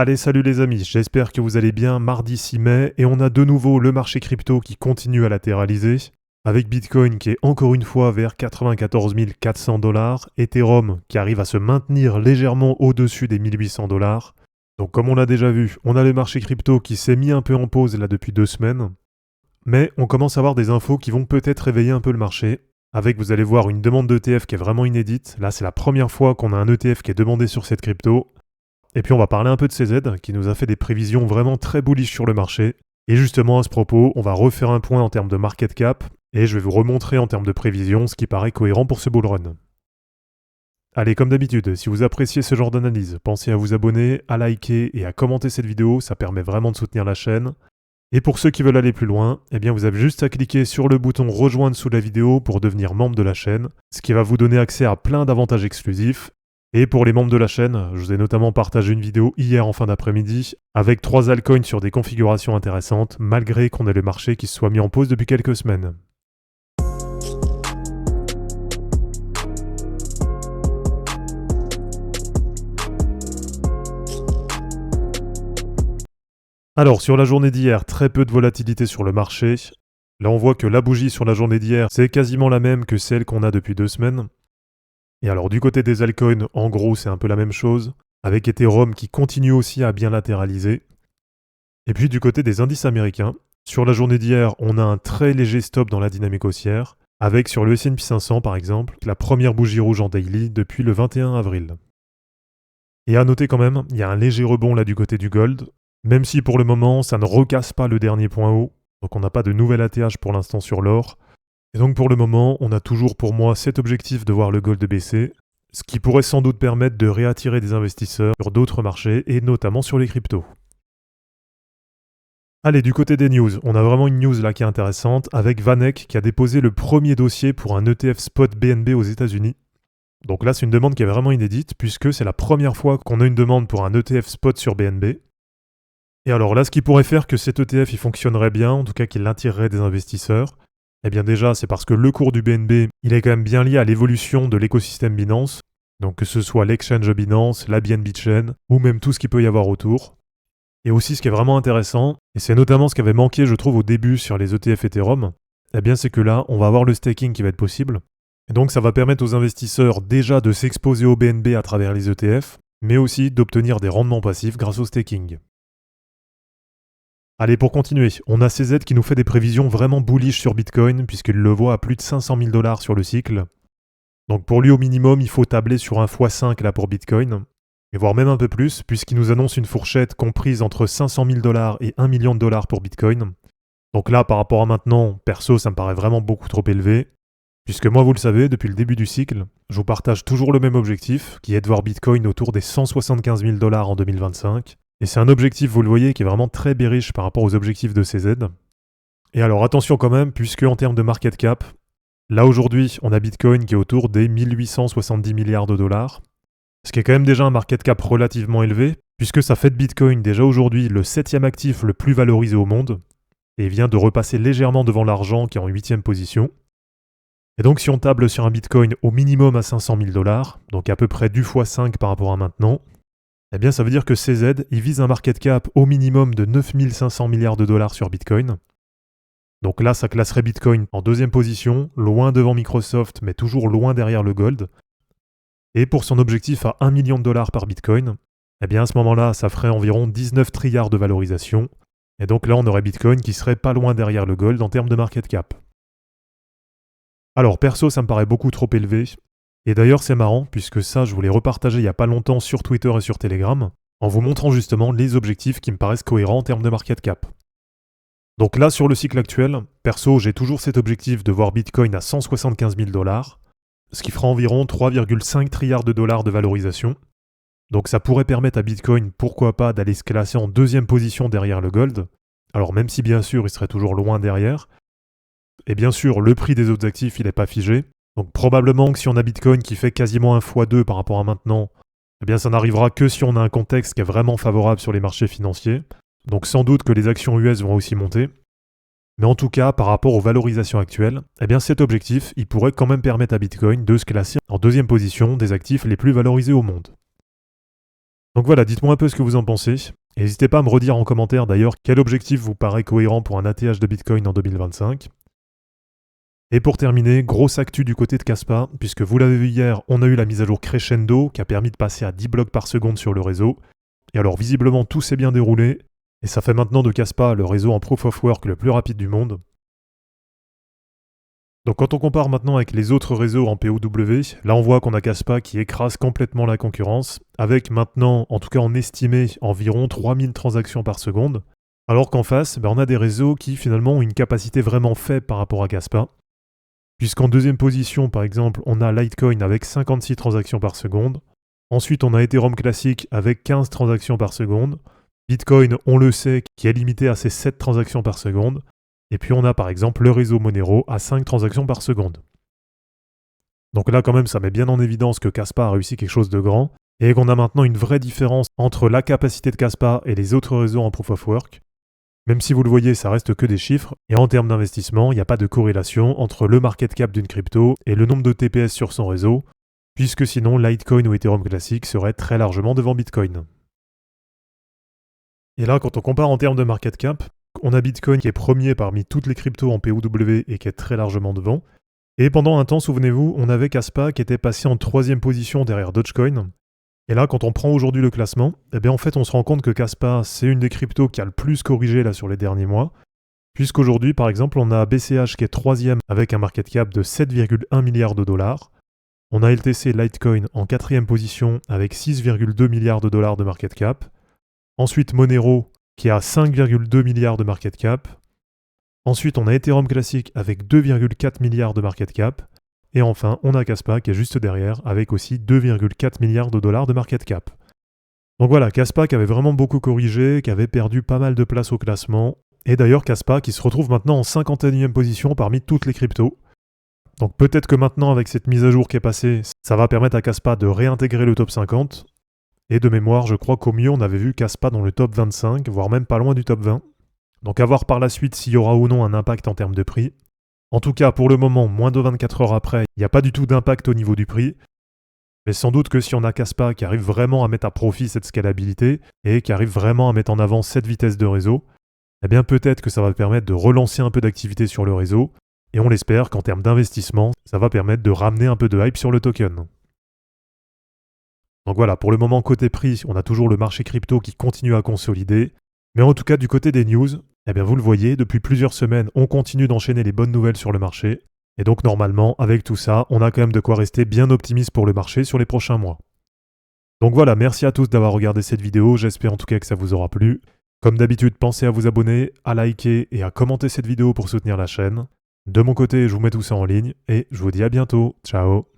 Allez, salut les amis, j'espère que vous allez bien. Mardi 6 mai, et on a de nouveau le marché crypto qui continue à latéraliser, avec Bitcoin qui est encore une fois vers 94 400 $, Ethereum qui arrive à se maintenir légèrement au-dessus des 1800 $. Donc comme on l'a déjà vu, on a le marché crypto qui s'est mis un peu en pause là depuis 2 semaines, mais on commence à avoir des infos qui vont peut-être réveiller un peu le marché. Avec, vous allez voir, une demande d'ETF qui est vraiment inédite. Là, c'est la première fois qu'on a un ETF qui est demandé sur cette crypto. Et puis on va parler un peu de CZ, qui nous a fait des prévisions vraiment très bullish sur le marché. Et justement à ce propos, on va refaire un point en termes de market cap, et je vais vous remontrer en termes de prévisions ce qui paraît cohérent pour ce bull run. Allez, comme d'habitude, si vous appréciez ce genre d'analyse, pensez à vous abonner, à liker et à commenter cette vidéo, ça permet vraiment de soutenir la chaîne. Et pour ceux qui veulent aller plus loin, eh bien vous avez juste à cliquer sur le bouton rejoindre sous la vidéo pour devenir membre de la chaîne, ce qui va vous donner accès à plein d'avantages exclusifs. Et pour les membres de la chaîne, je vous ai notamment partagé une vidéo hier en fin d'après-midi avec 3 altcoins sur des configurations intéressantes, malgré qu'on ait le marché qui se soit mis en pause depuis quelques semaines. Alors, sur la journée d'hier, très peu de volatilité sur le marché. Là, on voit que la bougie sur la journée d'hier, c'est quasiment la même que celle qu'on a depuis 2 semaines. Et alors, du côté des altcoins, en gros, c'est un peu la même chose, avec Ethereum qui continue aussi à bien latéraliser. Et puis, du côté des indices américains, sur la journée d'hier, on a un très léger stop dans la dynamique haussière, avec sur le S&P 500 par exemple, la première bougie rouge en daily depuis le 21 avril. Et à noter quand même, il y a un léger rebond là du côté du gold, même si pour le moment, ça ne recasse pas le dernier point haut, donc on n'a pas de nouvel ATH pour l'instant sur l'or. Et donc pour le moment, on a toujours pour moi cet objectif de voir le gold baisser, ce qui pourrait sans doute permettre de réattirer des investisseurs sur d'autres marchés et notamment sur les cryptos. Allez, du côté des news, on a vraiment une news là qui est intéressante avec Vanek qui a déposé le premier dossier pour un ETF spot BNB aux États-Unis. Donc là, c'est une demande qui est vraiment inédite puisque c'est la première fois qu'on a une demande pour un ETF spot sur BNB. Et alors là, ce qui pourrait faire que cet ETF il fonctionnerait bien, en tout cas qu'il attirerait des investisseurs, eh bien déjà, c'est parce que le cours du BNB, il est quand même bien lié à l'évolution de l'écosystème Binance, donc que ce soit l'exchange Binance, la BNB Chain, ou même tout ce qu'il peut y avoir autour. Et aussi, ce qui est vraiment intéressant, et c'est notamment ce qui avait manqué, je trouve, au début sur les ETF Ethereum, eh bien c'est que là, on va avoir le staking qui va être possible. Et donc ça va permettre aux investisseurs déjà de s'exposer au BNB à travers les ETF, mais aussi d'obtenir des rendements passifs grâce au staking. Allez, pour continuer, on a CZ qui nous fait des prévisions vraiment bullish sur Bitcoin, puisqu'il le voit à plus de 500 000 $ sur le cycle. Donc pour lui, au minimum, il faut tabler sur un x5 là pour Bitcoin, et voire même un peu plus, puisqu'il nous annonce une fourchette comprise entre 500 000 $ et 1 million de dollars pour Bitcoin. Donc là, par rapport à maintenant, perso, ça me paraît vraiment beaucoup trop élevé, puisque moi, vous le savez, depuis le début du cycle, je vous partage toujours le même objectif, qui est de voir Bitcoin autour des 175 000 $ en 2025. Et c'est un objectif, vous le voyez, qui est vraiment très bearish par rapport aux objectifs de CZ. Et alors attention quand même, puisque en termes de market cap, là aujourd'hui, on a Bitcoin qui est autour des 1870 milliards de dollars, ce qui est quand même déjà un market cap relativement élevé, puisque ça fait de Bitcoin déjà aujourd'hui le 7e actif le plus valorisé au monde, et vient de repasser légèrement devant l'argent qui est en 8e position. Et donc si on table sur un Bitcoin au minimum à 500 000 $, donc à peu près du x5 par rapport à maintenant, eh bien ça veut dire que CZ, il vise un market cap au minimum de 9500 milliards de dollars sur Bitcoin. Donc là, ça classerait Bitcoin en 2e position, loin devant Microsoft, mais toujours loin derrière le gold. Et pour son objectif à 1 million de dollars par Bitcoin, eh bien à ce moment-là, ça ferait environ 19 trilliards de valorisation. Et donc là, on aurait Bitcoin qui serait pas loin derrière le gold en termes de market cap. Alors perso, ça me paraît beaucoup trop élevé. Et d'ailleurs, c'est marrant, puisque ça, je vous l'ai repartagé il n'y a pas longtemps sur Twitter et sur Telegram, en vous montrant justement les objectifs qui me paraissent cohérents en termes de market cap. Donc là, sur le cycle actuel, perso, j'ai toujours cet objectif de voir Bitcoin à 175 000 $, ce qui fera environ 3,5 trilliards de dollars de valorisation. Donc ça pourrait permettre à Bitcoin, pourquoi pas, d'aller se classer en 2e position derrière le gold, alors même si bien sûr, il serait toujours loin derrière. Et bien sûr, le prix des autres actifs, il n'est pas figé. Donc probablement que si on a Bitcoin qui fait quasiment un x2 par rapport à maintenant, eh bien ça n'arrivera que si on a un contexte qui est vraiment favorable sur les marchés financiers. Donc sans doute que les actions US vont aussi monter. Mais en tout cas, par rapport aux valorisations actuelles, eh bien cet objectif, il pourrait quand même permettre à Bitcoin de se classer en 2e position des actifs les plus valorisés au monde. Donc voilà, dites-moi un peu ce que vous en pensez. Et n'hésitez pas à me redire en commentaire d'ailleurs quel objectif vous paraît cohérent pour un ATH de Bitcoin en 2025. Et pour terminer, grosse actu du côté de Kaspa, puisque vous l'avez vu hier, on a eu la mise à jour Crescendo qui a permis de passer à 10 blocs par seconde sur le réseau. Et alors visiblement tout s'est bien déroulé, et ça fait maintenant de Kaspa le réseau en Proof of Work le plus rapide du monde. Donc quand on compare maintenant avec les autres réseaux en POW, là on voit qu'on a Kaspa qui écrase complètement la concurrence, avec maintenant, en tout cas en estimé, environ 3000 transactions par seconde, alors qu'en face, on a des réseaux qui finalement ont une capacité vraiment faible par rapport à Kaspa. Puisqu'en deuxième position, par exemple, on a Litecoin avec 56 transactions par seconde. Ensuite, on a Ethereum classique avec 15 transactions par seconde. Bitcoin, on le sait, qui est limité à ses 7 transactions par seconde. Et puis on a par exemple le réseau Monero à 5 transactions par seconde. Donc là quand même ça met bien en évidence que Kaspa a réussi quelque chose de grand et qu'on a maintenant une vraie différence entre la capacité de Kaspa et les autres réseaux en Proof of Work. Même si vous le voyez, ça reste que des chiffres, et en termes d'investissement, il n'y a pas de corrélation entre le market cap d'une crypto et le nombre de TPS sur son réseau, puisque sinon Litecoin ou Ethereum classique seraient très largement devant Bitcoin. Et là, quand on compare en termes de market cap, on a Bitcoin qui est premier parmi toutes les cryptos en POW et qui est très largement devant. Et pendant un temps, souvenez-vous, on avait Kaspa qui était passé en troisième position derrière Dogecoin. Et là, quand on prend aujourd'hui le classement, en fait, on se rend compte que Kaspa, c'est une des cryptos qui a le plus corrigé là sur les derniers mois. Puisqu'aujourd'hui, par exemple, on a BCH qui est troisième avec un market cap de 7,1 milliards de dollars. On a LTC Litecoin en quatrième position avec 6,2 milliards de dollars de market cap. Ensuite, Monero qui a 5,2 milliards de market cap. Ensuite, on a Ethereum classique avec 2,4 milliards de market cap. Et enfin, on a Kaspa qui est juste derrière avec aussi 2,4 milliards de dollars de market cap. Donc voilà, Kaspa qui avait vraiment beaucoup corrigé, qui avait perdu pas mal de place au classement. Et d'ailleurs, Kaspa qui se retrouve maintenant en 51e position parmi toutes les cryptos. Donc peut-être que maintenant, avec cette mise à jour qui est passée, ça va permettre à Kaspa de réintégrer le top 50. Et de mémoire, je crois qu'au mieux, on avait vu Kaspa dans le top 25, voire même pas loin du top 20. Donc à voir par la suite s'il y aura ou non un impact en termes de prix. En tout cas, pour le moment, moins de 24 heures après, il n'y a pas du tout d'impact au niveau du prix. Mais sans doute que si on a Kaspa qui arrive vraiment à mettre à profit cette scalabilité et qui arrive vraiment à mettre en avant cette vitesse de réseau, eh bien peut-être que ça va permettre de relancer un peu d'activité sur le réseau. Et on l'espère qu'en termes d'investissement, ça va permettre de ramener un peu de hype sur le token. Donc voilà, pour le moment, côté prix, on a toujours le marché crypto qui continue à consolider. Mais en tout cas, du côté des news, vous le voyez, depuis plusieurs semaines, on continue d'enchaîner les bonnes nouvelles sur le marché. Et donc normalement, avec tout ça, on a quand même de quoi rester bien optimiste pour le marché sur les prochains mois. Donc voilà, merci à tous d'avoir regardé cette vidéo, j'espère en tout cas que ça vous aura plu. Comme d'habitude, pensez à vous abonner, à liker et à commenter cette vidéo pour soutenir la chaîne. De mon côté, je vous mets tout ça en ligne et je vous dis à bientôt. Ciao.